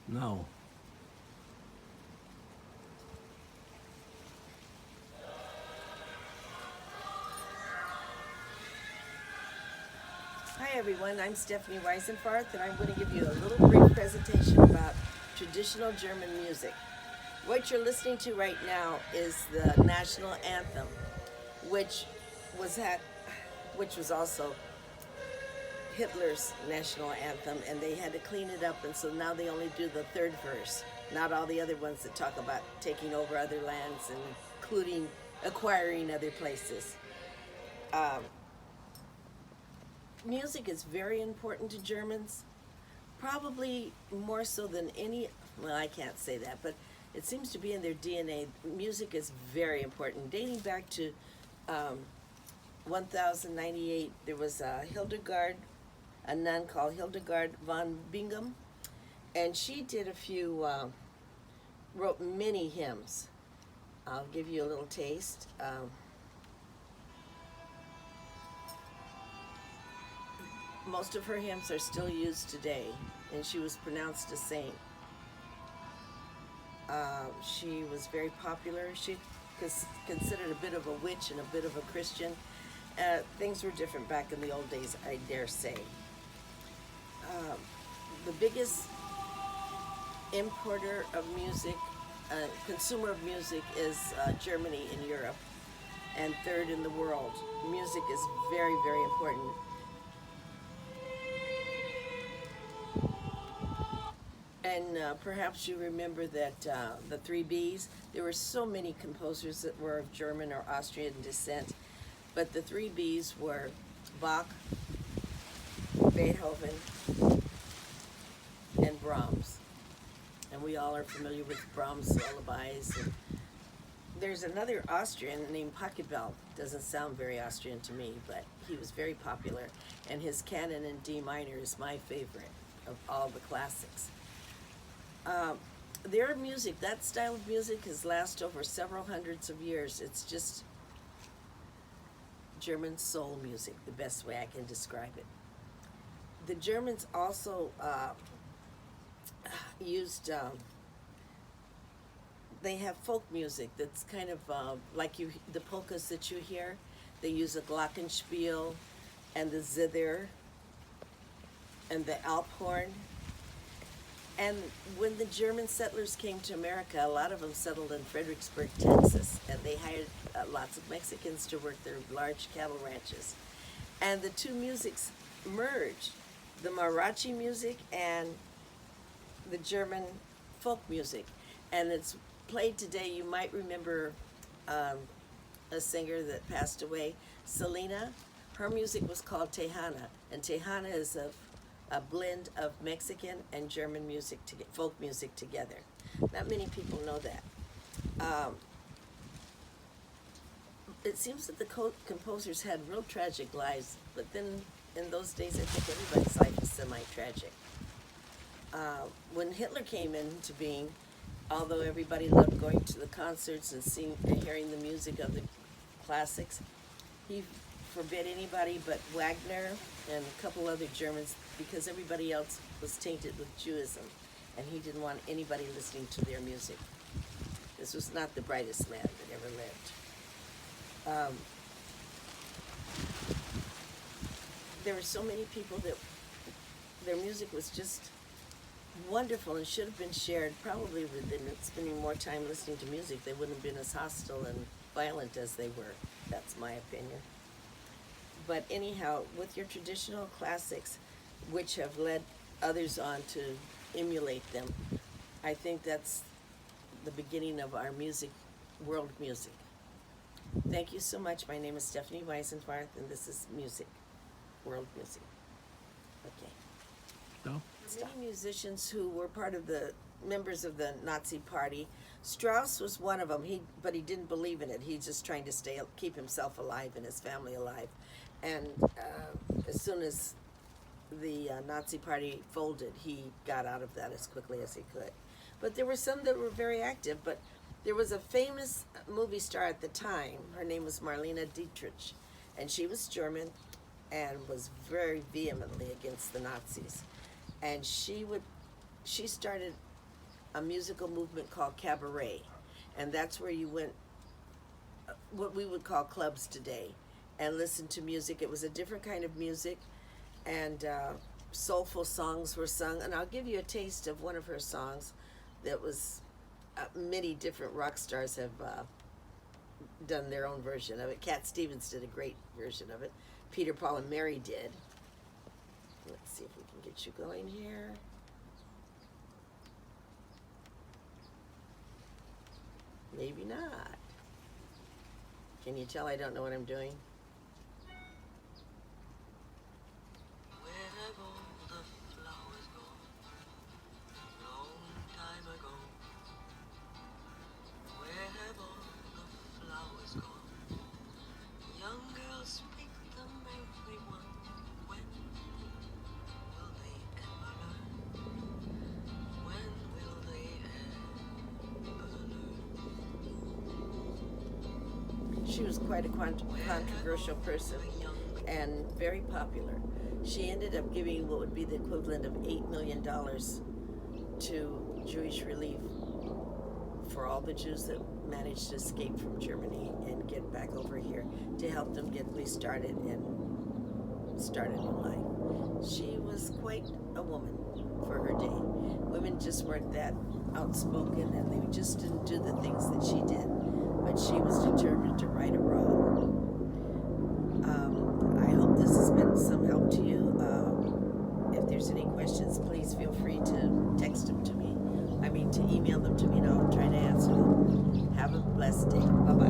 No. Hi everyone, I'm Stephanie Weisenfarth and I'm going to give you a little brief presentation about traditional German music. What you're listening to right now is the national anthem, which was at, which was also Hitler's national anthem, and they had to clean it up, and so now they only do the third verse, not all the other ones that talk about taking over other lands and including acquiring other places. Um, Music is very important to Germans, probably more so than any, well, I can't say that, but it seems to be in their DNA. Music is very important. Dating back to um, 1098, there was Hildegard, a nun called Hildegard von Bingen, and she did a few, wrote many hymns. I'll give you a little taste. Most of her hymns are still used today, and she was pronounced a saint. She was very popular. She was considered a bit of a witch and a bit of a Christian. Things were different back in the old days, I dare say. The biggest importer of music, consumer of music, is Germany in Europe, and third in the world. Music is very, very important. And perhaps you remember that the three Bs, there were so many composers that were of German or Austrian descent, but the three Bs were Bach, Beethoven, and Brahms. And we all are familiar with Brahms' lullabies. And there's another Austrian named Pachelbel. Doesn't sound very Austrian to me, but he was very popular. And his canon in D minor is my favorite of all the classics. Um, their music, that style of music, has lasted over several hundreds of years. It's just German soul music, the best way I can describe it. The Germans also used, they have folk music that's kind of like the polkas that you hear. They use a glockenspiel and the zither and the alphorn. And when the German settlers came to America, a lot of them settled in Fredericksburg, Texas, and they hired lots of Mexicans to work their large cattle ranches. And the two musics merged, the Marachi music and the German folk music. And it's played today. You might remember um, a singer that passed away, Selena. Her music was called Tejana, and Tejana is a blend of Mexican and German music, folk music together. Not many people know that. Um, it seems that the composers had real tragic lives, but then in those days, I think everybody's life is semi-tragic. When Hitler came into being, although everybody loved going to the concerts and seeing and hearing the music of the classics, he forbid anybody but Wagner and a couple other Germans because everybody else was tainted with Jewism, and he didn't want anybody listening to their music. This was not the brightest man that ever lived. Um, there were so many people that their music was just wonderful and should have been shared. Probably within spending more time listening to music, they wouldn't have been as hostile and violent as they were. That's my opinion. But anyhow, with your traditional classics, which have led others on to emulate them, I think that's the beginning of our music, world music. Thank you so much. My name is Stephanie Weisenfarth, and this is music, world music. Okay. No. Many musicians who were part of the members of the Nazi Party. Strauss was one of them. But he didn't believe in it. He's just trying to keep himself alive and his family alive. And as soon as the Nazi Party folded, he got out of that as quickly as he could. But there were some that were very active. But there was a famous movie star at the time. Her name was Marlene Dietrich, and she was German and was very vehemently against the Nazis. And she started a musical movement called cabaret, and that's where you went, what we would call clubs today, and listened to music. It was a different kind of music, and soulful songs were sung. And I'll give you a taste of one of her songs that was, many different rock stars have done their own version of it. Cat Stevens did a great version of it. Peter, Paul, and Mary did. Let's see if we can get you going here. Maybe not. Can you tell I don't know what I'm doing? Where have all the flowers gone? Long time ago. Where have all the flowers gone? Young girls speak them every one. When will they ever learn? When will they ever learn? She was quite a controversial person and very popular. She ended up giving what would be the equivalent of $8 million to Jewish Relief for all the Jews that managed to escape from Germany and get back over here, to help them get restarted and start a new life. She was quite a woman for her day. Women just weren't that outspoken, and they just didn't do the things that she did. But she was determined to right a wrong. I hope this has been some help to you. If there's any questions, please feel free to text them to me. To email them to me, and I'll try to answer them. Have a blessed day. Bye-bye.